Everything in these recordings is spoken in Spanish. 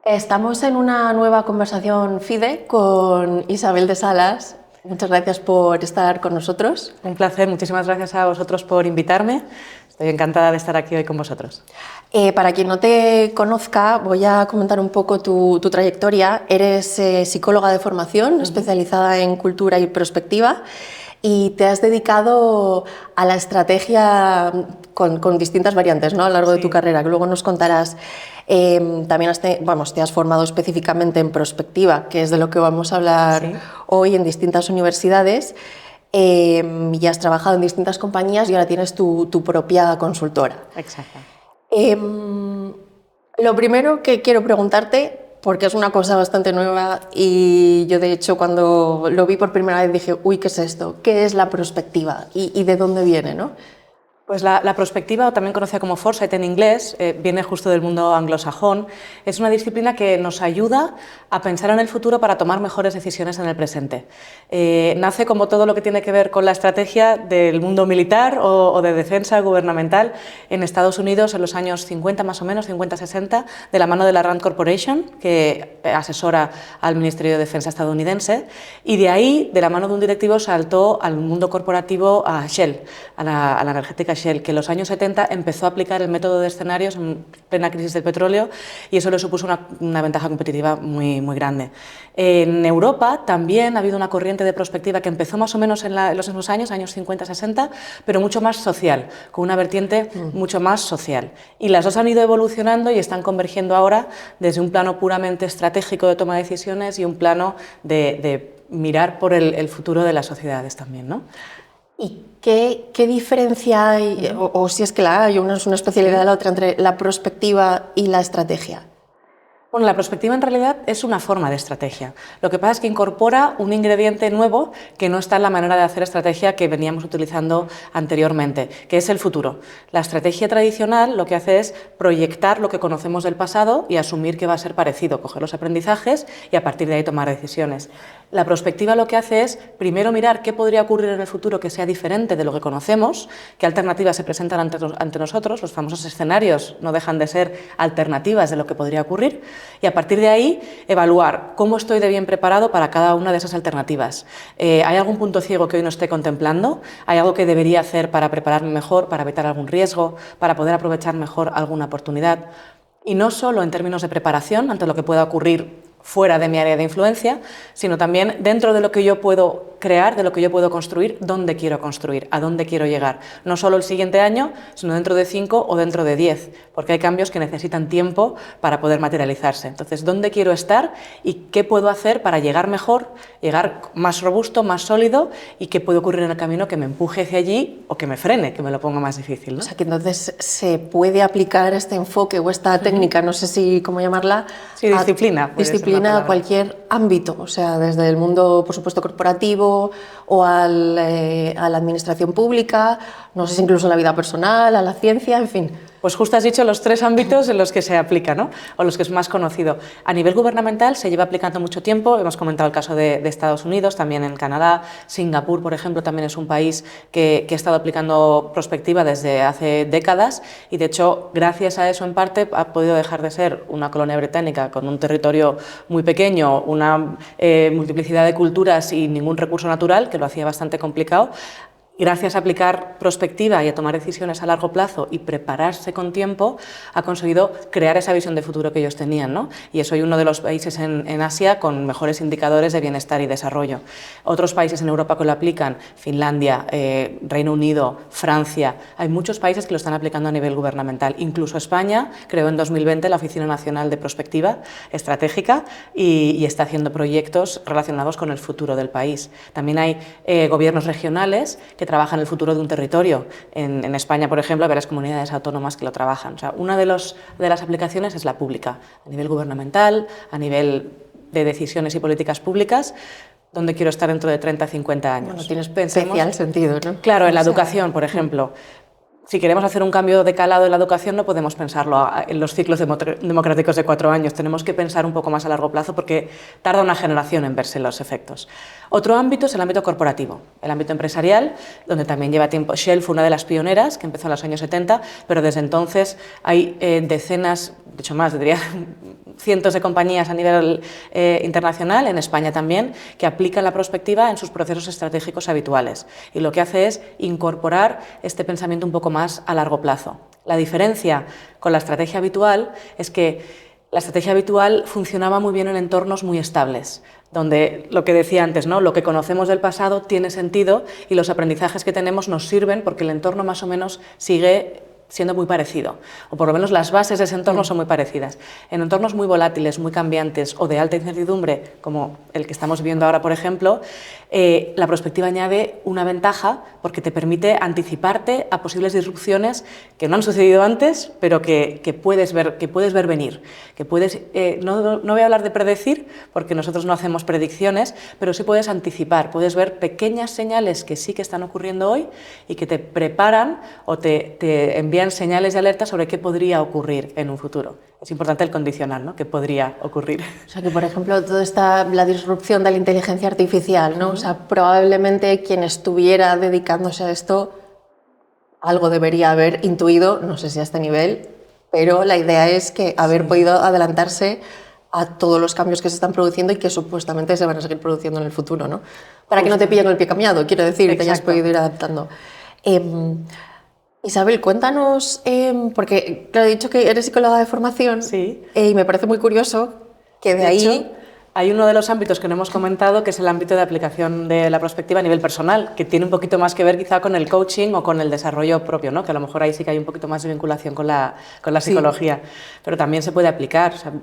Estamos en una nueva conversación FIDE con Isabel de Salas. Muchas gracias por estar con nosotros. Un placer, muchísimas gracias a vosotros por invitarme. Estoy encantada de estar aquí hoy con vosotros. Para quien no te conozca, voy a comentar un poco tu trayectoria. Eres psicóloga de formación, especializada en cultura y prospectiva, y te has dedicado a la estrategia con distintas variantes, ¿no?, a lo largo de tu carrera, que luego nos contarás. También te has formado específicamente en prospectiva, que es de lo que vamos a hablar hoy, en distintas universidades. Y has trabajado en distintas compañías y ahora tienes tu propia consultora. Exacto. Lo primero que quiero preguntarte, porque es una cosa bastante nueva y yo de hecho cuando lo vi por primera vez dije, uy, ¿qué es esto? ¿Qué es la prospectiva? ¿Y de dónde viene, no? Pues la prospectiva, o también conocida como foresight en inglés, viene justo del mundo anglosajón. Es una disciplina que nos ayuda a pensar en el futuro para tomar mejores decisiones en el presente. Nace, como todo lo que tiene que ver con la estrategia, del mundo militar o de defensa gubernamental en Estados Unidos en los años 50 más o menos, 50-60, de la mano de la Rand Corporation, que asesora al Ministerio de Defensa estadounidense, y de ahí, de la mano de un directivo, saltó al mundo corporativo a Shell, a la energética Shell, que en los años 70 empezó a aplicar el método de escenarios en plena crisis del petróleo, y eso le supuso una ventaja competitiva muy grande. En Europa también ha habido una corriente de prospectiva que empezó más o menos en los mismos años 50-60, pero mucho más social, con una vertiente mucho más social. Y las dos han ido evolucionando y están convergiendo ahora desde un plano puramente estratégico de toma de decisiones y un plano de mirar por el futuro de las sociedades también, ¿no? ¿Y qué diferencia hay, o si es que la hay, una es una especialidad de la otra, entre la prospectiva y la estrategia? Bueno, la prospectiva en realidad es una forma de estrategia. Lo que pasa es que incorpora un ingrediente nuevo que no está en la manera de hacer estrategia que veníamos utilizando anteriormente, que es el futuro. La estrategia tradicional lo que hace es proyectar lo que conocemos del pasado y asumir que va a ser parecido, coger los aprendizajes y a partir de ahí tomar decisiones. La prospectiva lo que hace es primero mirar qué podría ocurrir en el futuro que sea diferente de lo que conocemos, qué alternativas se presentan ante nosotros. Los famosos escenarios no dejan de ser alternativas de lo que podría ocurrir, y a partir de ahí evaluar cómo estoy de bien preparado para cada una de esas alternativas. ¿Hay algún punto ciego que hoy no esté contemplando? ¿Hay algo que debería hacer para prepararme mejor, para evitar algún riesgo, para poder aprovechar mejor alguna oportunidad? Y no solo en términos de preparación ante lo que pueda ocurrir fuera de mi área de influencia, sino también dentro de lo que yo puedo crear, de lo que yo puedo construir, dónde quiero construir, a dónde quiero llegar. No solo el siguiente año, sino dentro de 5 o dentro de 10, porque hay cambios que necesitan tiempo para poder materializarse. Entonces, ¿dónde quiero estar y qué puedo hacer para llegar mejor, llegar más robusto, más sólido, y qué puede ocurrir en el camino que me empuje hacia allí o que me frene, que me lo ponga más difícil, ¿no? O sea, que entonces se puede aplicar este enfoque o esta técnica, no sé si cómo llamarla, sí, disciplina a cualquier ámbito, o sea, desde el mundo, por supuesto, corporativo o a la administración pública, no sé si incluso a la vida personal, a la ciencia, en fin. Pues justo has dicho los 3 ámbitos en los que se aplica, ¿no? O los que es más conocido. A nivel gubernamental se lleva aplicando mucho tiempo, hemos comentado el caso de Estados Unidos, también en Canadá, Singapur, por ejemplo, también es un país que ha estado aplicando prospectiva desde hace décadas, y de hecho, gracias a eso en parte, ha podido dejar de ser una colonia británica con un territorio muy pequeño, una multiplicidad de culturas y ningún recurso natural, que lo hacía bastante complicado. Gracias a aplicar prospectiva y a tomar decisiones a largo plazo y prepararse con tiempo, ha conseguido crear esa visión de futuro que ellos tenían, ¿no? Y es hoy uno de los países en Asia con mejores indicadores de bienestar y desarrollo. Otros países en Europa que lo aplican, Finlandia, Reino Unido, Francia, hay muchos países que lo están aplicando a nivel gubernamental. Incluso España creó en 2020 la Oficina Nacional de Prospectiva Estratégica y está haciendo proyectos relacionados con el futuro del país. También hay gobiernos regionales que trabajan el futuro de un territorio. En España, por ejemplo, hay varias comunidades autónomas que lo trabajan. O sea, una de las aplicaciones es la pública, a nivel gubernamental, a nivel de decisiones y políticas públicas, donde quiero estar dentro de 30-50 años. Bueno, tiene especial sentido, ¿no? Claro, en la educación, por ejemplo. si queremos hacer un cambio de calado en la educación, no podemos pensarlo en los ciclos democráticos de 4 años. Tenemos que pensar un poco más a largo plazo porque tarda una generación en verse los efectos. Otro ámbito es el ámbito corporativo, el ámbito empresarial, donde también lleva tiempo. Shell fue una de las pioneras, que empezó en los años 70, pero desde entonces hay decenas, de hecho más, diría, cientos de compañías a nivel internacional, en España también, que aplican la prospectiva en sus procesos estratégicos habituales. Y lo que hace es incorporar este pensamiento un poco más a largo plazo. La diferencia con la estrategia habitual es que la estrategia habitual funcionaba muy bien en entornos muy estables, donde lo que decía antes, ¿no? Lo que conocemos del pasado tiene sentido y los aprendizajes que tenemos nos sirven porque el entorno más o menos sigue siendo muy parecido, o por lo menos las bases de ese entorno son muy parecidas. En entornos muy volátiles, muy cambiantes o de alta incertidumbre, como el que estamos viendo ahora, por ejemplo, la prospectiva añade una ventaja porque te permite anticiparte a posibles disrupciones que no han sucedido antes, pero que puedes ver venir. Que puedes, no voy a hablar de predecir, porque nosotros no hacemos predicciones, pero sí puedes anticipar, puedes ver pequeñas señales que sí que están ocurriendo hoy y que te preparan o te envían señales de alerta sobre qué podría ocurrir en un futuro. Es importante el condicional, ¿no? ¿Qué podría ocurrir? O sea, que por ejemplo, la disrupción de la inteligencia artificial, ¿no? O sea, probablemente quien estuviera dedicándose a esto algo debería haber intuido, no sé si a este nivel, pero la idea es que haber podido adelantarse a todos los cambios que se están produciendo y que supuestamente se van a seguir produciendo en el futuro, ¿no? Para que no te pillen el pie cambiado, quiero decir, que hayas podido ir adaptando. Isabel, cuéntanos, porque claro, he dicho que eres psicóloga de formación, sí. Y me parece muy curioso que de ahí... Hecho, hay uno de los ámbitos que no hemos comentado, que es el ámbito de aplicación de la prospectiva a nivel personal, que tiene un poquito más que ver quizá con el coaching o con el desarrollo propio, ¿no? Que a lo mejor ahí sí que hay un poquito más de vinculación con la psicología, pero también se puede aplicar. O sea,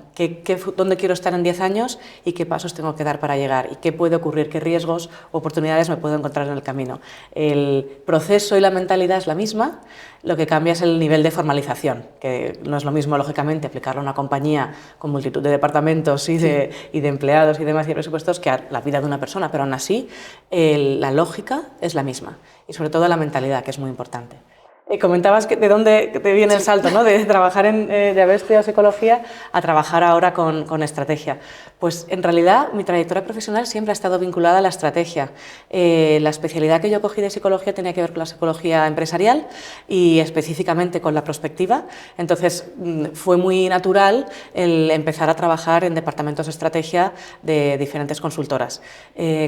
¿dónde quiero estar en 10 años y qué pasos tengo que dar para llegar? ¿Y qué puede ocurrir? ¿Qué riesgos o oportunidades me puedo encontrar en el camino? El proceso y la mentalidad es la misma, lo que cambia es el nivel de formalización, que no es lo mismo, lógicamente, aplicarlo a una compañía con multitud de departamentos y de empleados y demás y de presupuestos que a la vida de una persona, pero aún así la lógica es la misma y sobre todo la mentalidad, que es muy importante. Comentabas que de dónde te viene el salto, ¿no? De trabajar de haber estudiado psicología a trabajar ahora con estrategia. Pues en realidad mi trayectoria profesional siempre ha estado vinculada a la estrategia. La especialidad que yo cogí de psicología tenía que ver con la psicología empresarial y específicamente con la prospectiva. Entonces fue muy natural el empezar a trabajar en departamentos de estrategia de diferentes consultoras.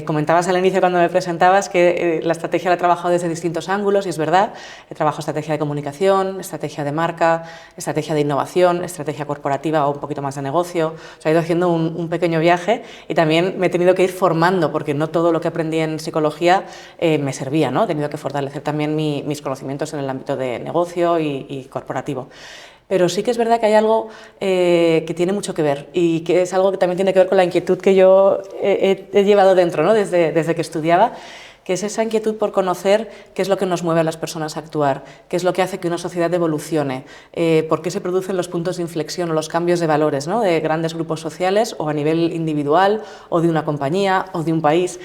Comentabas al inicio cuando me presentabas que la estrategia la he trabajado desde distintos ángulos y es verdad. He trabajado estrategia de comunicación, estrategia de marca, estrategia de innovación, estrategia corporativa o un poquito más de negocio. O sea, he ido haciendo un pequeño viaje y también me he tenido que ir formando porque no todo lo que aprendí en psicología me servía, ¿no? He tenido que fortalecer también mis conocimientos en el ámbito de negocio y corporativo. Pero sí que es verdad que hay algo que tiene mucho que ver y que es algo que también tiene que ver con la inquietud que yo he llevado dentro, ¿no? desde que estudiaba, que es esa inquietud por conocer qué es lo que nos mueve a las personas a actuar, qué es lo que hace que una sociedad evolucione, por qué se producen los puntos de inflexión o los cambios de valores, ¿no? De grandes grupos sociales o a nivel individual o de una compañía o de un país.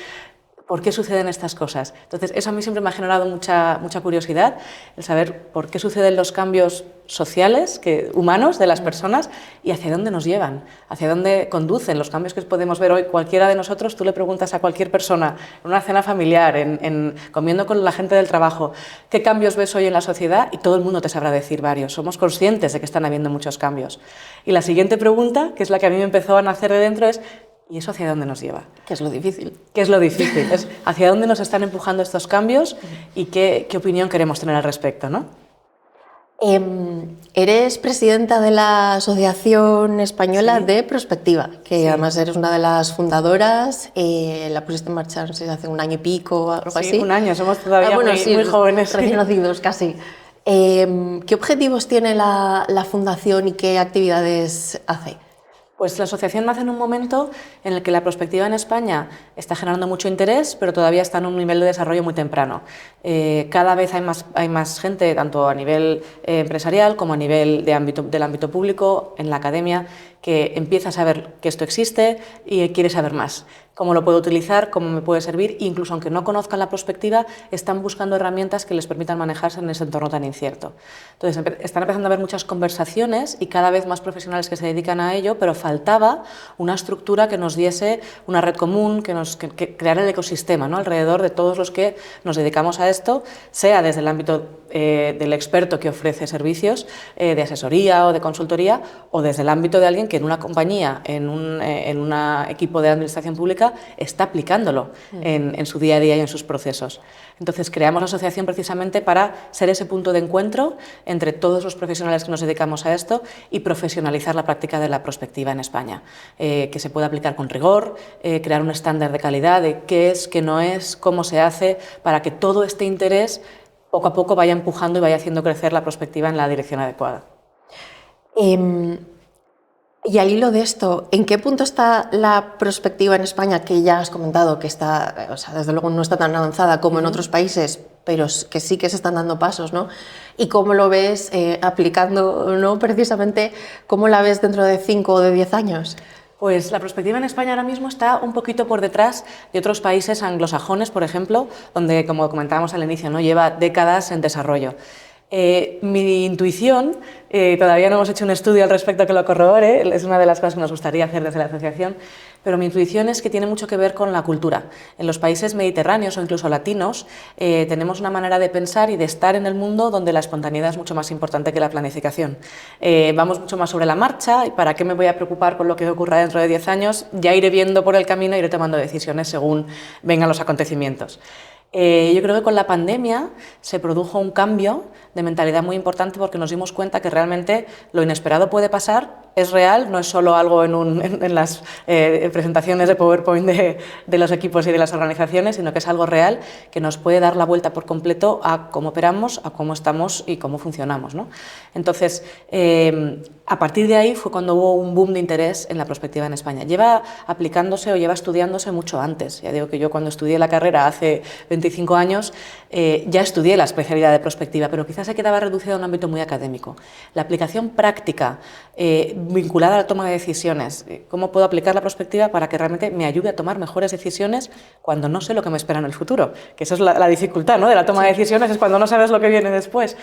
¿Por qué suceden estas cosas? Entonces, eso a mí siempre me ha generado mucha curiosidad, el saber por qué suceden los cambios sociales, humanos de las personas y hacia dónde nos llevan, hacia dónde conducen los cambios que podemos ver hoy. Cualquiera de nosotros, tú le preguntas a cualquier persona en una cena familiar, comiendo con la gente del trabajo, ¿qué cambios ves hoy en la sociedad? Y todo el mundo te sabrá decir varios. Somos conscientes de que están habiendo muchos cambios. Y la siguiente pregunta, que es la que a mí me empezó a nacer de dentro, es ¿y eso hacia dónde nos lleva? ¿Qué es lo difícil? ¿Qué es lo difícil? Es hacia dónde nos están empujando estos cambios y qué opinión queremos tener al respecto, ¿no? Eres presidenta de la Asociación Española de Prospectiva, que además eres una de las fundadoras, la pusiste en marcha, no sé, hace un año y pico o algo así. Sí, un año, somos todavía muy jóvenes. Recién nacidos casi. ¿Qué objetivos tiene la fundación y qué actividades hace? Pues la asociación nace en un momento en el que la prospectiva en España está generando mucho interés, pero todavía está en un nivel de desarrollo muy temprano. Cada vez hay más gente, tanto a nivel empresarial como a nivel del ámbito público, en la academia, que empieza a saber que esto existe y quiere saber más. cómo lo puedo utilizar, cómo me puede servir, incluso aunque no conozcan la prospectiva, están buscando herramientas que les permitan manejarse en ese entorno tan incierto. Entonces, están empezando a haber muchas conversaciones y cada vez más profesionales que se dedican a ello, pero faltaba una estructura que nos diese una red común, que creara el ecosistema, ¿no?, alrededor de todos los que nos dedicamos a esto, sea desde el ámbito del experto que ofrece servicios de asesoría o de consultoría, o desde el ámbito de alguien que en una compañía, en un equipo de administración pública, está aplicándolo en su día a día y en sus procesos. Entonces creamos la asociación precisamente para ser ese punto de encuentro entre todos los profesionales que nos dedicamos a esto y profesionalizar la práctica de la prospectiva en España, que se pueda aplicar con rigor, crear un estándar de calidad de qué es, qué no es, cómo se hace, para que todo este interés poco a poco vaya empujando y vaya haciendo crecer la prospectiva en la dirección adecuada. Y al hilo de esto, ¿en qué punto está la prospectiva en España, que ya has comentado que está, o sea, desde luego no está tan avanzada como en otros países, pero que sí que se están dando pasos, ¿no? ¿Y cómo lo ves aplicando, ¿no?, precisamente, cómo la ves dentro de 5 o de 10 años? Pues la prospectiva en España ahora mismo está un poquito por detrás de otros países anglosajones, por ejemplo, donde, como comentábamos al inicio, ¿no?, lleva décadas en desarrollo. Mi intuición, todavía no hemos hecho un estudio al respecto que lo corrobore, es una de las cosas que nos gustaría hacer desde la asociación, pero mi intuición es que tiene mucho que ver con la cultura. En los países mediterráneos o incluso latinos tenemos una manera de pensar y de estar en el mundo donde la espontaneidad es mucho más importante que la planificación. Vamos mucho más sobre la marcha, y para qué me voy a preocupar por lo que ocurra dentro de 10 años, ya iré viendo por el camino, iré tomando decisiones según vengan los acontecimientos. Yo creo que con la pandemia se produjo un cambio de mentalidad muy importante, porque nos dimos cuenta que realmente lo inesperado puede pasar, es real, no es solo algo en las presentaciones de PowerPoint de los equipos y de las organizaciones, sino que es algo real que nos puede dar la vuelta por completo a cómo operamos, a cómo estamos y cómo funcionamos, ¿no? Entonces, a partir de ahí fue cuando hubo un boom de interés en la prospectiva en España. Lleva aplicándose o lleva estudiándose mucho antes. Ya digo que yo, cuando estudié la carrera hace 25 años, ya estudié la especialidad de prospectiva, pero quizás se quedaba reducida a un ámbito muy académico. La aplicación práctica vinculada a la toma de decisiones, cómo puedo aplicar la prospectiva para que realmente me ayude a tomar mejores decisiones cuando no sé lo que me espera en el futuro, que esa es la dificultad, ¿no?, de la toma de decisiones, es cuando no sabes lo que viene después.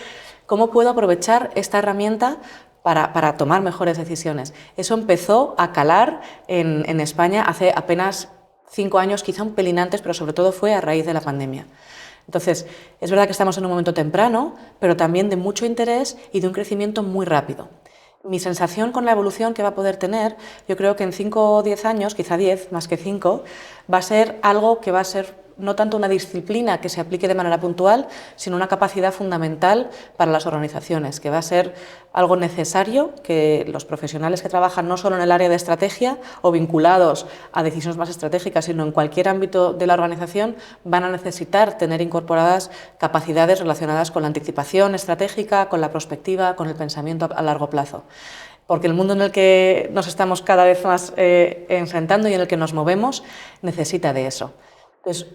¿Cómo puedo aprovechar esta herramienta para tomar mejores decisiones? Eso empezó a calar en España hace apenas 5 años, quizá un pelín antes, pero sobre todo fue a raíz de la pandemia. Entonces, es verdad que estamos en un momento temprano, pero también de mucho interés y de un crecimiento muy rápido. Mi sensación con la evolución que va a poder tener, yo creo que en 5 o 10 años, quizá 10 más que 5, va a ser algo que va a ser no tanto una disciplina que se aplique de manera puntual, sino una capacidad fundamental para las organizaciones, que va a ser algo necesario, que los profesionales que trabajan no solo en el área de estrategia o vinculados a decisiones más estratégicas, sino en cualquier ámbito de la organización, van a necesitar tener incorporadas capacidades relacionadas con la anticipación estratégica, con la prospectiva, con el pensamiento a largo plazo. Porque el mundo en el que nos estamos cada vez más enfrentando y en el que nos movemos necesita de eso. Entonces,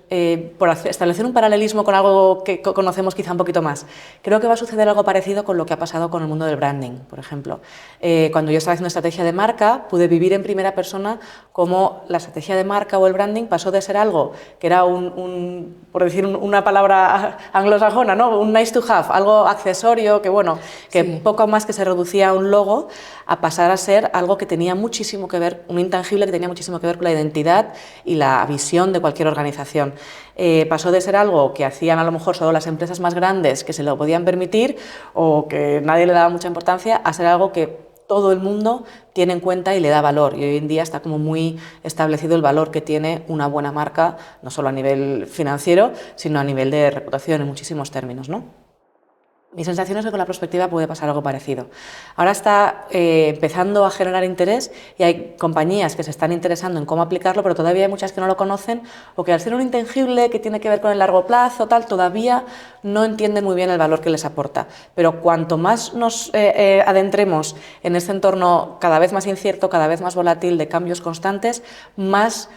por establecer un paralelismo con algo que conocemos quizá un poquito más, creo que va a suceder algo parecido con lo que ha pasado con el mundo del branding, por ejemplo. Cuando yo estaba haciendo estrategia de marca, pude vivir en primera persona cómo la estrategia de marca o el branding pasó de ser algo que era por decir una palabra anglosajona, ¿no?, un nice to have, algo accesorio, que bueno, que sí, poco más que se reducía a un logo, a pasar a ser algo que tenía muchísimo que ver, un intangible que tenía muchísimo que ver con la identidad y la visión de cualquier organización. Pasó de ser algo que hacían a lo mejor solo las empresas más grandes que se lo podían permitir o que nadie le daba mucha importancia, a ser algo que todo el mundo tiene en cuenta y le da valor. Y hoy en día está como muy establecido el valor que tiene una buena marca, no solo a nivel financiero, sino a nivel de reputación en muchísimos términos, ¿no? Mi sensación es que con la prospectiva puede pasar algo parecido. Ahora está empezando a generar interés y hay compañías que se están interesando en cómo aplicarlo, pero todavía hay muchas que no lo conocen o que, al ser un intangible que tiene que ver con el largo plazo, todavía no entienden muy bien el valor que les aporta. Pero cuanto más nos adentremos en este entorno cada vez más incierto, cada vez más volátil, de cambios constantes, más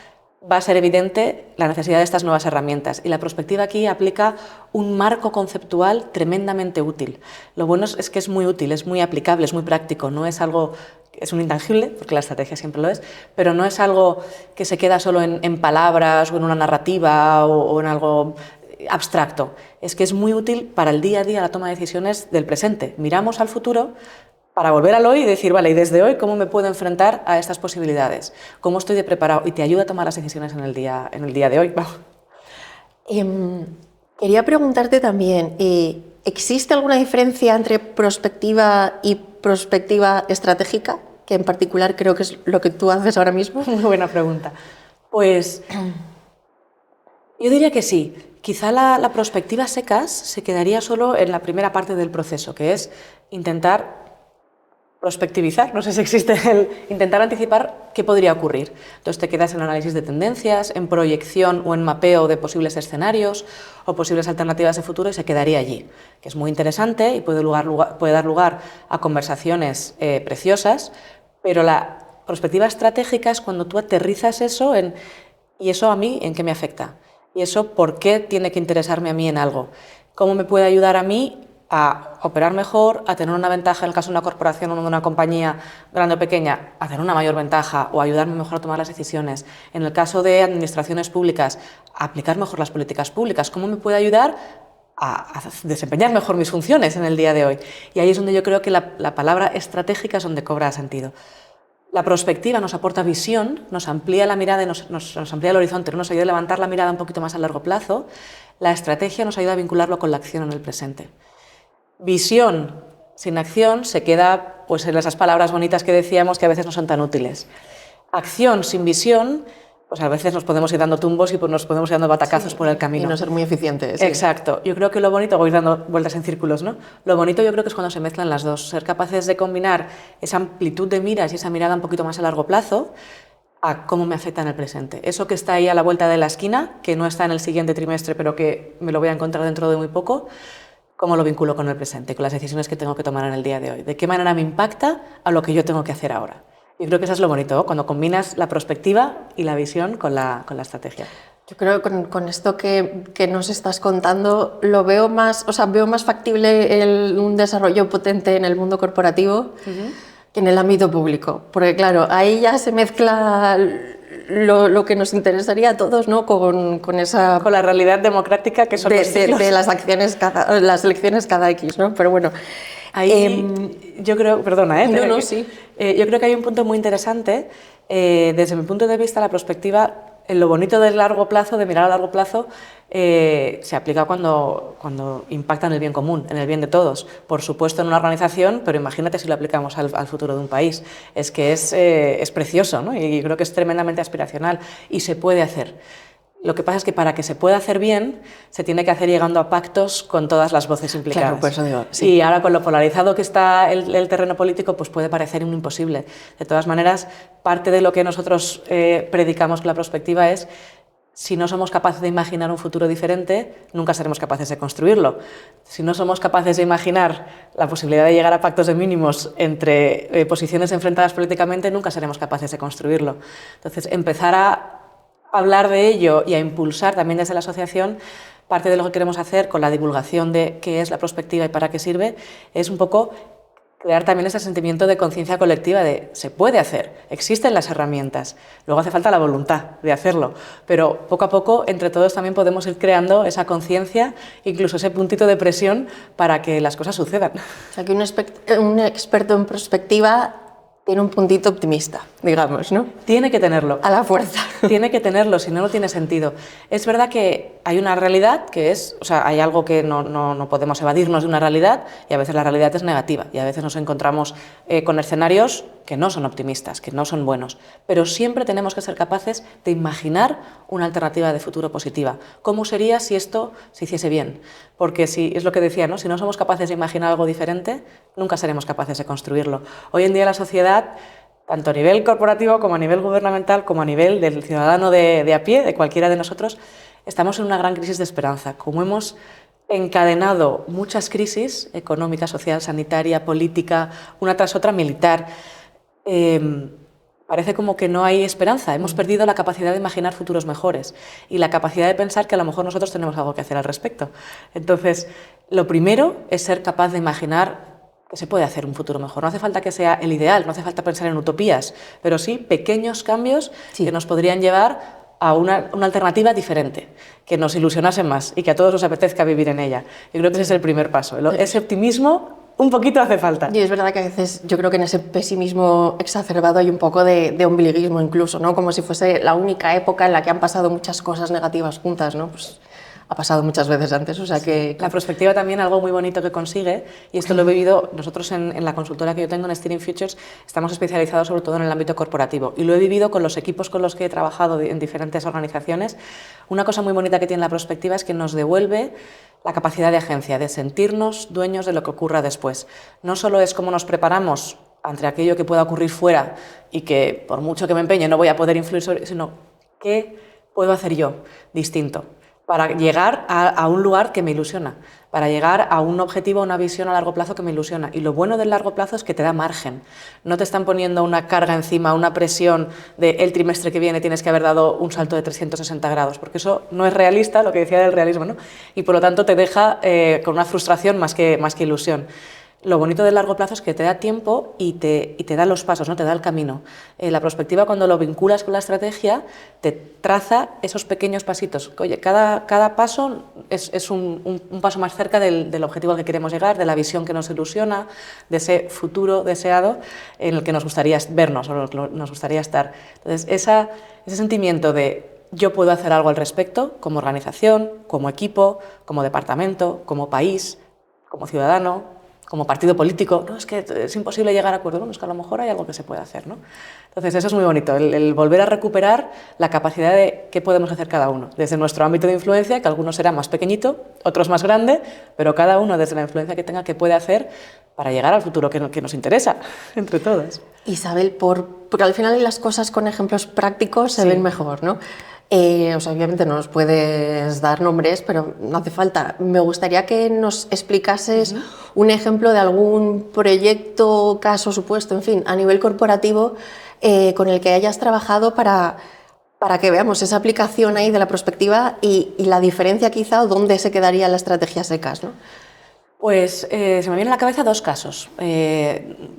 va a ser evidente la necesidad de estas nuevas herramientas. Y la prospectiva aquí aplica un marco conceptual tremendamente útil. Lo bueno es que es muy útil, es muy aplicable, es muy práctico, no es algo, es un intangible, porque la estrategia siempre lo es, pero no es algo que se queda solo en palabras o en una narrativa o en algo abstracto. Es que es muy útil para el día a día, la toma de decisiones del presente. Miramos al futuro para volver al hoy y decir, vale, y desde hoy, ¿cómo me puedo enfrentar a estas posibilidades? ¿Cómo estoy de preparado? Y te ayuda a tomar las decisiones en el día de hoy. Quería preguntarte también, ¿existe alguna diferencia entre prospectiva y prospectiva estratégica? Que en particular creo que es lo que tú haces ahora mismo. Muy buena pregunta. Pues yo diría que sí. Quizá la prospectiva secas se quedaría solo en la primera parte del proceso, que es intentar prospectivizar, no sé si existe el intentar anticipar qué podría ocurrir. Entonces te quedas en análisis de tendencias, en proyección o en mapeo de posibles escenarios o posibles alternativas de futuro y se quedaría allí, que es muy interesante y puede dar lugar a conversaciones preciosas, pero la perspectiva estratégica es cuando tú aterrizas eso en ¿y eso a mí en qué me afecta? ¿Y eso por qué tiene que interesarme a mí en algo? ¿Cómo me puede ayudar a mí a operar mejor, a tener una ventaja en el caso de una corporación o de una compañía grande o pequeña, a tener una mayor ventaja o ayudarme mejor a tomar las decisiones? En el caso de administraciones públicas, a aplicar mejor las políticas públicas. ¿Cómo me puede ayudar a desempeñar mejor mis funciones en el día de hoy? Y ahí es donde yo creo que la palabra estratégica es donde cobra sentido. La prospectiva nos aporta visión, nos amplía la mirada y nos amplía el horizonte, nos ayuda a levantar la mirada un poquito más a largo plazo. La estrategia nos ayuda a vincularlo con la acción en el presente. Visión sin acción se queda pues, en esas palabras bonitas que decíamos que a veces no son tan útiles. Acción sin visión, pues a veces nos podemos ir dando tumbos y pues, nos podemos ir dando batacazos por el camino. Y no ser muy eficientes. Sí. Exacto. Yo creo que lo bonito, voy dando vueltas en círculos, ¿no? Lo bonito yo creo que es cuando se mezclan las dos, ser capaces de combinar esa amplitud de miras y esa mirada un poquito más a largo plazo a cómo me afecta en el presente. Eso que está ahí a la vuelta de la esquina, que no está en el siguiente trimestre, pero que me lo voy a encontrar dentro de muy poco, ¿cómo lo vinculo con el presente, con las decisiones que tengo que tomar en el día de hoy? ¿De qué manera me impacta a lo que yo tengo que hacer ahora? Y creo que eso es lo bonito, ¿no? Cuando combinas la perspectiva y la visión con la estrategia. Yo creo que con esto que nos estás contando lo veo más, o sea, veo más factible un desarrollo potente en el mundo corporativo que en el ámbito público. Porque claro, ahí ya se mezcla lo que nos interesaría a todos, ¿no? Con la realidad democrática que son de las elecciones cada X, ¿no? Pero bueno, ahí yo creo, perdona, sí. Yo creo que hay un punto muy interesante. Desde mi punto de vista, la perspectiva, lo bonito del largo plazo, de mirar a largo plazo, se aplica cuando impacta en el bien común, en el bien de todos. Por supuesto en una organización, pero imagínate si lo aplicamos al futuro de un país. Es que es precioso, ¿no? Y creo que es tremendamente aspiracional y se puede hacer. Lo que pasa es que para que se pueda hacer bien, se tiene que hacer llegando a pactos con todas las voces implicadas. Claro, por eso digo, sí. Y ahora con lo polarizado que está el terreno político, pues puede parecer un imposible. De todas maneras, parte de lo que nosotros predicamos con la perspectiva es, si no somos capaces de imaginar un futuro diferente, nunca seremos capaces de construirlo. Si no somos capaces de imaginar la posibilidad de llegar a pactos de mínimos entre posiciones enfrentadas políticamente, nunca seremos capaces de construirlo. Entonces, empezar a hablar de ello y a impulsar también desde la asociación, parte de lo que queremos hacer con la divulgación de qué es la perspectiva y para qué sirve, es un poco crear también ese sentimiento de conciencia colectiva de se puede hacer, existen las herramientas, luego hace falta la voluntad de hacerlo, pero poco a poco entre todos también podemos ir creando esa conciencia, incluso ese puntito de presión para que las cosas sucedan. O sea que un experto en perspectiva tiene un puntito optimista, digamos, ¿no? Tiene que tenerlo. A la fuerza. Tiene que tenerlo, si no, no tiene sentido. Es verdad que hay una realidad que es, o sea, hay algo que no podemos evadirnos de una realidad y a veces la realidad es negativa y a veces nos encontramos con escenarios que no son optimistas, que no son buenos, pero siempre tenemos que ser capaces de imaginar una alternativa de futuro positiva. ¿Cómo sería si esto se hiciese bien? Porque si, es lo que decía, ¿no? Si no somos capaces de imaginar algo diferente, nunca seremos capaces de construirlo. Hoy en día la sociedad, tanto a nivel corporativo como a nivel gubernamental, como a nivel del ciudadano de a pie, de cualquiera de nosotros, estamos en una gran crisis de esperanza. Como hemos encadenado muchas crisis, económica, social, sanitaria, política, una tras otra, militar, parece como que no hay esperanza. Hemos perdido la capacidad de imaginar futuros mejores y la capacidad de pensar que a lo mejor nosotros tenemos algo que hacer al respecto. Entonces, lo primero es ser capaz de imaginar que se puede hacer un futuro mejor. No hace falta que sea el ideal, no hace falta pensar en utopías, pero sí pequeños cambios que nos podrían llevar a una alternativa diferente, que nos ilusionase más y que a todos nos apetezca vivir en ella. Yo creo que ese es el primer paso. Ese optimismo un poquito hace falta. Y es verdad que a veces yo creo que en ese pesimismo exacerbado hay un poco de ombliguismo incluso, ¿no? Como si fuese la única época en la que han pasado muchas cosas negativas juntas, ¿no? Pues ha pasado muchas veces antes, o sea que... La perspectiva también, algo muy bonito que consigue, y esto lo he vivido nosotros en la consultora que yo tengo en Steering Futures, estamos especializados sobre todo en el ámbito corporativo, y lo he vivido con los equipos con los que he trabajado en diferentes organizaciones. Una cosa muy bonita que tiene la perspectiva es que nos devuelve la capacidad de agencia, de sentirnos dueños de lo que ocurra después. No solo es cómo nos preparamos ante aquello que pueda ocurrir fuera y que por mucho que me empeñe no voy a poder influir sobre, sino qué puedo hacer yo distinto para llegar a un lugar que me ilusiona, para llegar a un objetivo, a una visión a largo plazo que me ilusiona. Y lo bueno del largo plazo es que te da margen. No te están poniendo una carga encima, una presión de el trimestre que viene tienes que haber dado un salto de 360 grados, porque eso no es realista, lo que decía del realismo, ¿no? Y por lo tanto te deja con una frustración más que ilusión. Lo bonito del largo plazo es que te da tiempo y te da los pasos, ¿no? Te da el camino. La perspectiva, cuando lo vinculas con la estrategia, te traza esos pequeños pasitos. Oye, cada paso es un paso más cerca del objetivo al que queremos llegar, de la visión que nos ilusiona, de ese futuro deseado en el que nos gustaría vernos o nos gustaría estar. Entonces, ese sentimiento de yo puedo hacer algo al respecto, como organización, como equipo, como departamento, como país, como ciudadano, como partido político, no, es que es imposible llegar a acuerdo, bueno, es que a lo mejor hay algo que se puede hacer, ¿no? Entonces eso es muy bonito, el volver a recuperar la capacidad de qué podemos hacer cada uno, desde nuestro ámbito de influencia, que algunos será más pequeñito, otros más grande, pero cada uno desde la influencia que tenga, qué puede hacer para llegar al futuro que nos interesa, entre todas. Isabel, porque al final las cosas con ejemplos prácticos se ven mejor, ¿no? O sea, obviamente no nos puedes dar nombres, pero no hace falta. Me gustaría que nos explicases un ejemplo de algún proyecto, caso, supuesto, en fin, a nivel corporativo con el que hayas trabajado para que veamos esa aplicación ahí de la prospectiva y la diferencia quizá o dónde se quedaría la estrategia secas, ¿no? Pues se me vienen a la cabeza dos casos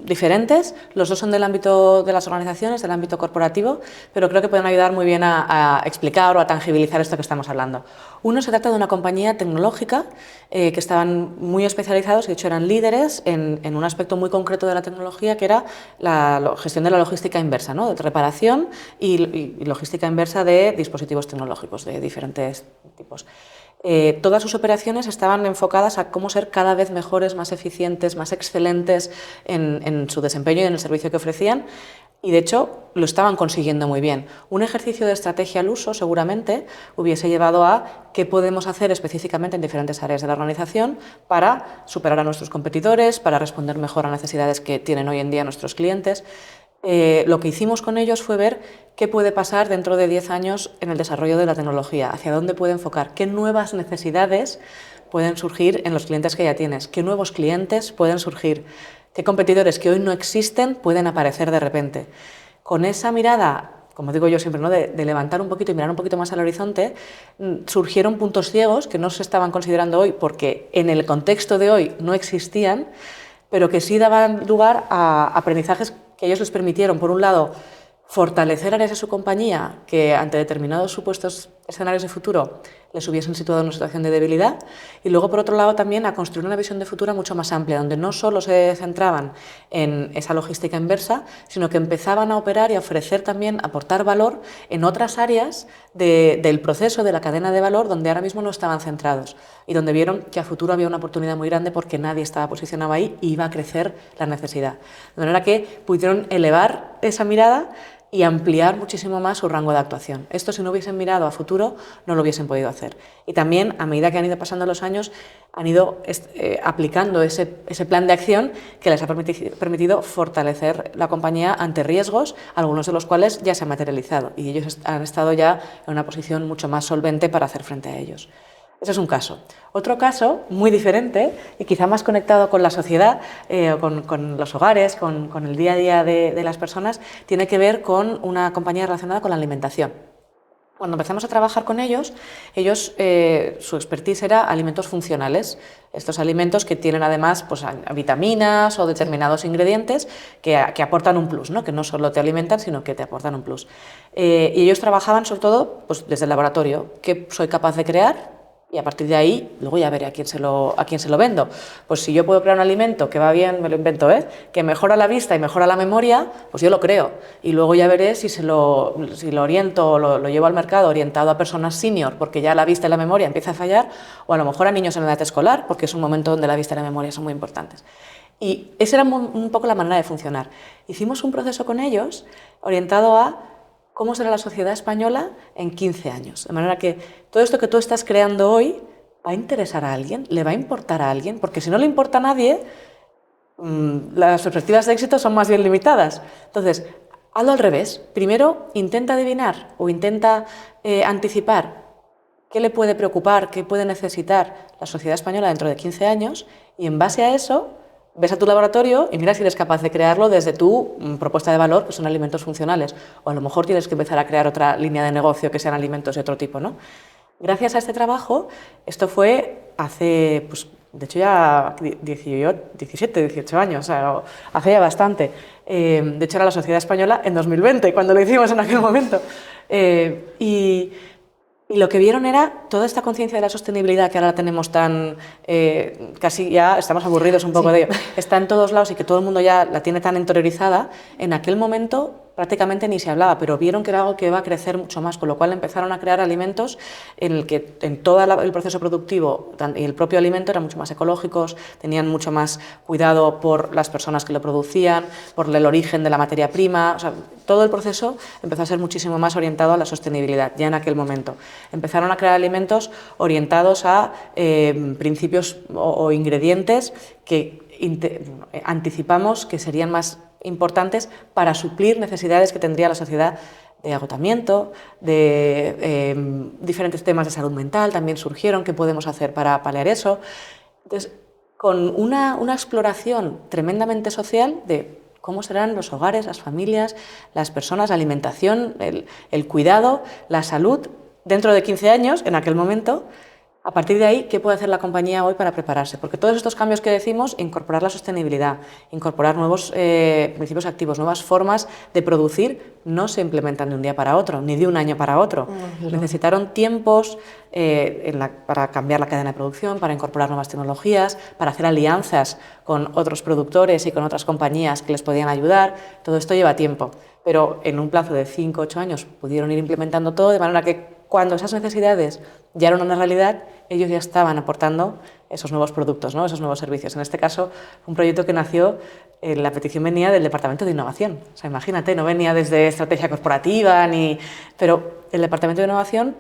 diferentes, los dos son del ámbito de las organizaciones, del ámbito corporativo, pero creo que pueden ayudar muy bien a explicar o a tangibilizar esto que estamos hablando. Uno se trata de una compañía tecnológica que estaban muy especializados, de hecho eran líderes en un aspecto muy concreto de la tecnología, que era la gestión de la logística inversa, ¿no? De reparación y logística inversa de dispositivos tecnológicos de diferentes tipos. Todas sus operaciones estaban enfocadas a cómo ser cada vez mejores, más eficientes, más excelentes en su desempeño y en el servicio que ofrecían, y de hecho lo estaban consiguiendo muy bien. Un ejercicio de estrategia al uso seguramente hubiese llevado a qué podemos hacer específicamente en diferentes áreas de la organización para superar a nuestros competidores, para responder mejor a necesidades que tienen hoy en día nuestros clientes. Lo que hicimos con ellos fue ver qué puede pasar dentro de 10 años en el desarrollo de la tecnología, hacia dónde puede enfocar, qué nuevas necesidades pueden surgir en los clientes que ya tienes, qué nuevos clientes pueden surgir, qué competidores que hoy no existen pueden aparecer de repente. Con esa mirada, como digo yo siempre, ¿no? de levantar un poquito y mirar un poquito más al horizonte, surgieron puntos ciegos que no se estaban considerando hoy porque en el contexto de hoy no existían, pero que sí daban lugar a aprendizajes que ellos les permitieron, por un lado, fortalecer áreas de su compañía que ante determinados supuestos escenarios de futuro les hubiesen situado en una situación de debilidad, y luego, por otro lado, también a construir una visión de futuro mucho más amplia, donde no solo se centraban en esa logística inversa, sino que empezaban a operar y a ofrecer también, aportar valor en otras áreas del proceso, de la cadena de valor, donde ahora mismo no estaban centrados y donde vieron que a futuro había una oportunidad muy grande porque nadie estaba posicionado ahí y iba a crecer la necesidad. De manera que pudieron elevar esa mirada y ampliar muchísimo más su rango de actuación. Esto, si no hubiesen mirado a futuro, no lo hubiesen podido hacer. Y también, a medida que han ido pasando los años, han ido aplicando ese plan de acción que les ha permitido fortalecer la compañía ante riesgos, algunos de los cuales ya se han materializado, y ellos han estado ya en una posición mucho más solvente para hacer frente a ellos. Ese es un caso. Otro caso, muy diferente y quizá más conectado con la sociedad, con los hogares, con el día a día de las personas, tiene que ver con una compañía relacionada con la alimentación. Cuando empezamos a trabajar con ellos, su expertise era alimentos funcionales. Estos alimentos que tienen además pues, vitaminas o determinados ingredientes que aportan un plus, ¿no? Que no solo te alimentan, sino que te aportan un plus. Y ellos trabajaban sobre todo pues, desde el laboratorio. ¿Qué soy capaz de crear? Y a partir de ahí, luego ya veré a quién se lo vendo. Pues si yo puedo crear un alimento que va bien, me lo invento, que mejora la vista y mejora la memoria, pues yo lo creo. Y luego ya veré si lo oriento o lo llevo al mercado orientado a personas senior, porque ya la vista y la memoria empieza a fallar, o a lo mejor a niños en edad escolar, porque es un momento donde la vista y la memoria son muy importantes. Y esa era un poco la manera de funcionar. Hicimos un proceso con ellos orientado a cómo será la sociedad española en 15 años. De manera que todo esto que tú estás creando hoy va a interesar a alguien, le va a importar a alguien, porque si no le importa a nadie, las perspectivas de éxito son más bien limitadas. Entonces, hazlo al revés. Primero, intenta adivinar o intenta anticipar qué le puede preocupar, qué puede necesitar la sociedad española dentro de 15 años y en base a eso ves a tu laboratorio y mira si eres capaz de crearlo desde tu propuesta de valor, que son alimentos funcionales. O a lo mejor tienes que empezar a crear otra línea de negocio que sean alimentos de otro tipo, ¿no? Gracias a este trabajo, esto fue hace, pues, de hecho ya 17, 18 años, o sea, hace ya bastante. De hecho era la Sociedad Española en 2020, cuando lo hicimos en aquel momento. Y lo que vieron era toda esta conciencia de la sostenibilidad que ahora tenemos tan, casi ya estamos aburridos un poco de ello, está en todos lados y que todo el mundo ya la tiene tan interiorizada, en aquel momento prácticamente ni se hablaba, pero vieron que era algo que iba a crecer mucho más, con lo cual empezaron a crear alimentos en el que en todo el proceso productivo y el propio alimento eran mucho más ecológicos, tenían mucho más cuidado por las personas que lo producían, por el origen de la materia prima, o sea, todo el proceso empezó a ser muchísimo más orientado a la sostenibilidad, ya en aquel momento. Empezaron a crear alimentos orientados a principios o ingredientes que anticipamos que serían más importantes para suplir necesidades que tendría la sociedad de agotamiento, de diferentes temas de salud mental también surgieron, qué podemos hacer para paliar eso. Entonces, con una exploración tremendamente social de cómo serán los hogares, las familias, las personas, la alimentación, el cuidado, la salud, dentro de 15 años, en aquel momento. A partir de ahí, ¿qué puede hacer la compañía hoy para prepararse? Porque todos estos cambios que decimos, incorporar la sostenibilidad, incorporar nuevos principios activos, nuevas formas de producir, no se implementan de un día para otro, ni de un año para otro. Necesitaron tiempos para cambiar la cadena de producción, para incorporar nuevas tecnologías, para hacer alianzas con otros productores y con otras compañías que les podían ayudar. Todo esto lleva tiempo, pero en un plazo de 5 o 8 años pudieron ir implementando todo, de manera que cuando esas necesidades ya eran una realidad, ellos ya estaban aportando esos nuevos productos, ¿no? Esos nuevos servicios. En este caso, un proyecto que nació, la petición venía del Departamento de Innovación. O sea, imagínate, no venía desde estrategia corporativa, pero el Departamento de Innovación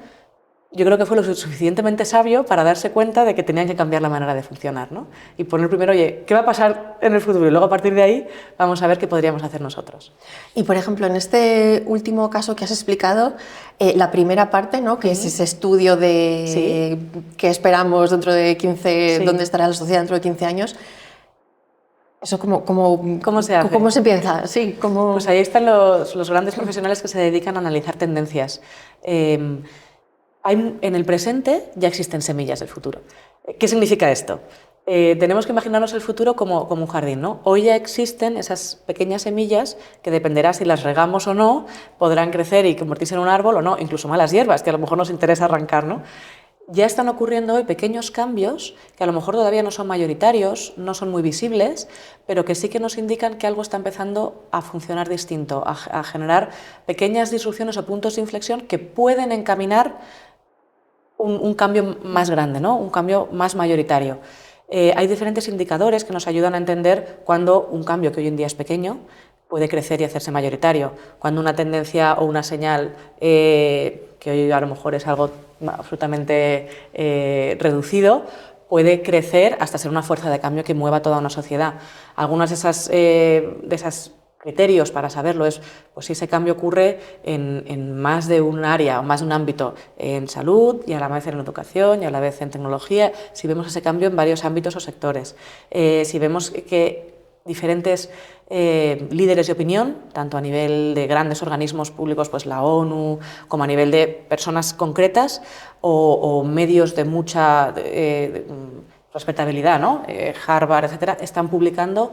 yo creo que fue lo suficientemente sabio para darse cuenta de que tenían que cambiar la manera de funcionar, ¿no? Y poner primero, oye, ¿qué va a pasar en el futuro? Y luego a partir de ahí vamos a ver qué podríamos hacer nosotros. Y por ejemplo, en este último caso que has explicado, la primera parte, ¿no? Que es ese estudio de qué esperamos dentro de 15, dónde estará la sociedad dentro de 15 años, ¿eso ¿Cómo se hace? ¿Cómo se empieza? Sí, ¿cómo? Pues ahí están los grandes profesionales que se dedican a analizar tendencias. En el presente ya existen semillas del futuro. ¿Qué significa esto? Tenemos que imaginarnos el futuro como un jardín, ¿no? Hoy ya existen esas pequeñas semillas que dependerá si las regamos o no, podrán crecer y convertirse en un árbol o no, incluso malas hierbas que a lo mejor nos interesa arrancar, ¿no? Ya están ocurriendo hoy pequeños cambios que a lo mejor todavía no son mayoritarios, no son muy visibles, pero que sí que nos indican que algo está empezando a funcionar distinto, a generar pequeñas disrupciones o puntos de inflexión que pueden encaminar un cambio más grande, ¿no? Un cambio más mayoritario. Hay diferentes indicadores que nos ayudan a entender cuándo un cambio que hoy en día es pequeño puede crecer y hacerse mayoritario, cuando una tendencia o una señal que hoy a lo mejor es algo absolutamente reducido, puede crecer hasta ser una fuerza de cambio que mueva toda una sociedad. Algunas de esas criterios para saberlo es pues, si ese cambio ocurre en más de un área o más de un ámbito, en salud y a la vez en educación y a la vez en tecnología, si vemos ese cambio en varios ámbitos o sectores, si vemos que diferentes líderes de opinión, tanto a nivel de grandes organismos públicos, pues la ONU, como a nivel de personas concretas o medios de mucha respetabilidad, ¿no? Harvard, etcétera, están publicando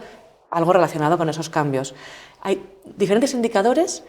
algo relacionado con esos cambios. Hay diferentes indicadores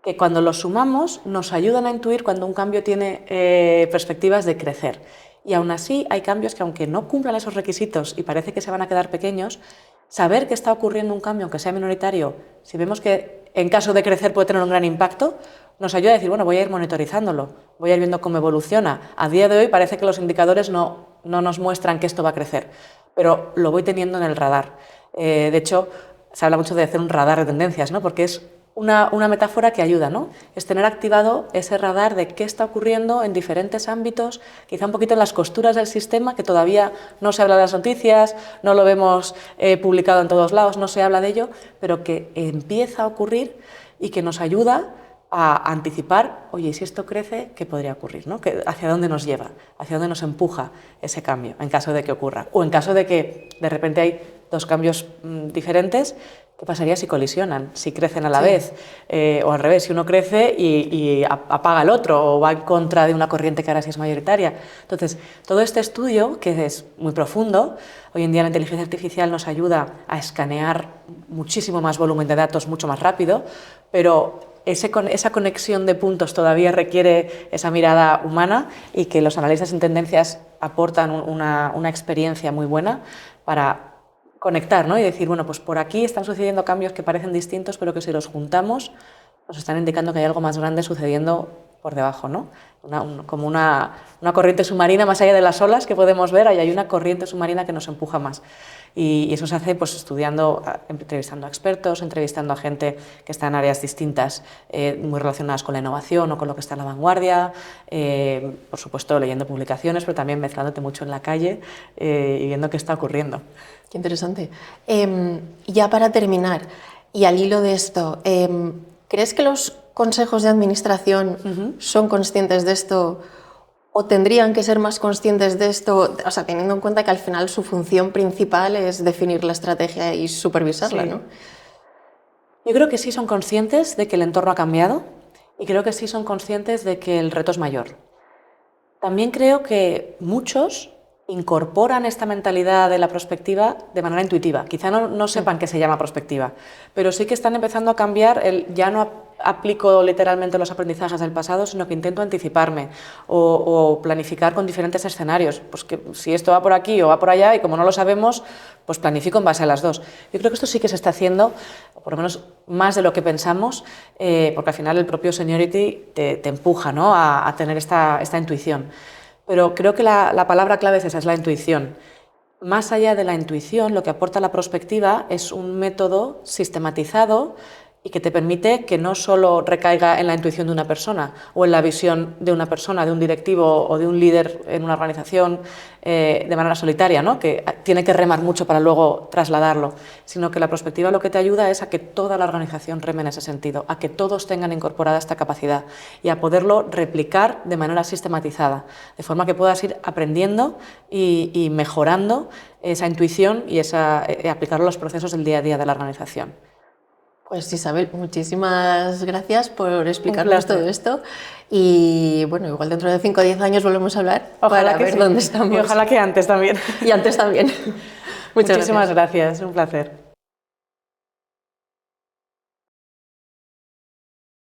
que cuando los sumamos nos ayudan a intuir cuando un cambio tiene perspectivas de crecer. Y aún así hay cambios que aunque no cumplan esos requisitos y parece que se van a quedar pequeños, saber que está ocurriendo un cambio, aunque sea minoritario, si vemos que en caso de crecer puede tener un gran impacto, nos ayuda a decir, bueno, voy a ir monitorizándolo, voy a ir viendo cómo evoluciona. A día de hoy parece que los indicadores no nos muestran que esto va a crecer, pero lo voy teniendo en el radar. De hecho, se habla mucho de hacer un radar de tendencias, ¿no? Porque es una metáfora que ayuda, ¿no? Es tener activado ese radar de qué está ocurriendo en diferentes ámbitos, quizá un poquito en las costuras del sistema, que todavía no se habla de las noticias, no lo vemos publicado en todos lados, no se habla de ello, pero que empieza a ocurrir y que nos ayuda a anticipar, oye, si esto crece, ¿qué podría ocurrir? ¿No? ¿Hacia dónde nos lleva? ¿Hacia dónde nos empuja ese cambio en caso de que ocurra? O en caso de que de repente hay dos cambios diferentes, ¿qué pasaría si colisionan, si crecen a la vez? O al revés, si uno crece y apaga al otro o va en contra de una corriente que ahora sí es mayoritaria. Entonces, todo este estudio, que es muy profundo, hoy en día la inteligencia artificial nos ayuda a escanear muchísimo más volumen de datos mucho más rápido, pero esa conexión de puntos todavía requiere esa mirada humana y que los analistas en tendencias aportan una experiencia muy buena para conectar, ¿no? Y decir, bueno, pues por aquí están sucediendo cambios que parecen distintos, pero que si los juntamos nos están indicando que hay algo más grande sucediendo por debajo, ¿no? Como una corriente submarina más allá de las olas que podemos ver, ahí hay una corriente submarina que nos empuja más. Y eso se hace pues, estudiando, entrevistando a expertos, entrevistando a gente que está en áreas distintas, muy relacionadas con la innovación o con lo que está en la vanguardia, por supuesto leyendo publicaciones, pero también mezclándote mucho en la calle y viendo qué está ocurriendo. Qué interesante. Ya para terminar, y al hilo de esto, ¿crees que los consejos de administración son conscientes de esto o tendrían que ser más conscientes de esto, o sea, teniendo en cuenta que al final su función principal es definir la estrategia y supervisarla, sí, ¿no? Yo creo que sí son conscientes de que el entorno ha cambiado y creo que sí son conscientes de que el reto es mayor. También creo que muchos incorporan esta mentalidad de la prospectiva de manera intuitiva. Quizá no sepan que se llama prospectiva, pero sí que están empezando a cambiar ya no aplico literalmente los aprendizajes del pasado, sino que intento anticiparme o planificar con diferentes escenarios. Pues que si esto va por aquí o va por allá y como no lo sabemos, pues planifico en base a las dos. Yo creo que esto sí que se está haciendo, por lo menos más de lo que pensamos, porque al final el propio Seniority te empuja, ¿no? a tener esta intuición. Pero creo que la palabra clave es esa, es la intuición. Más allá de la intuición, lo que aporta la prospectiva es un método sistematizado y que te permite que no solo recaiga en la intuición de una persona o en la visión de una persona, de un directivo o de un líder en una organización de manera solitaria, ¿no? Que tiene que remar mucho para luego trasladarlo, sino que la prospectiva lo que te ayuda es a que toda la organización reme en ese sentido, a que todos tengan incorporada esta capacidad y a poderlo replicar de manera sistematizada, de forma que puedas ir aprendiendo y mejorando esa intuición y aplicarlo a los procesos del día a día de la organización. Pues Isabel, muchísimas gracias por explicarnos todo esto y bueno, igual dentro de 5 o 10 años volvemos a hablar para ver dónde estamos. Y ojalá que antes también. Y antes también. Muchísimas gracias, un placer.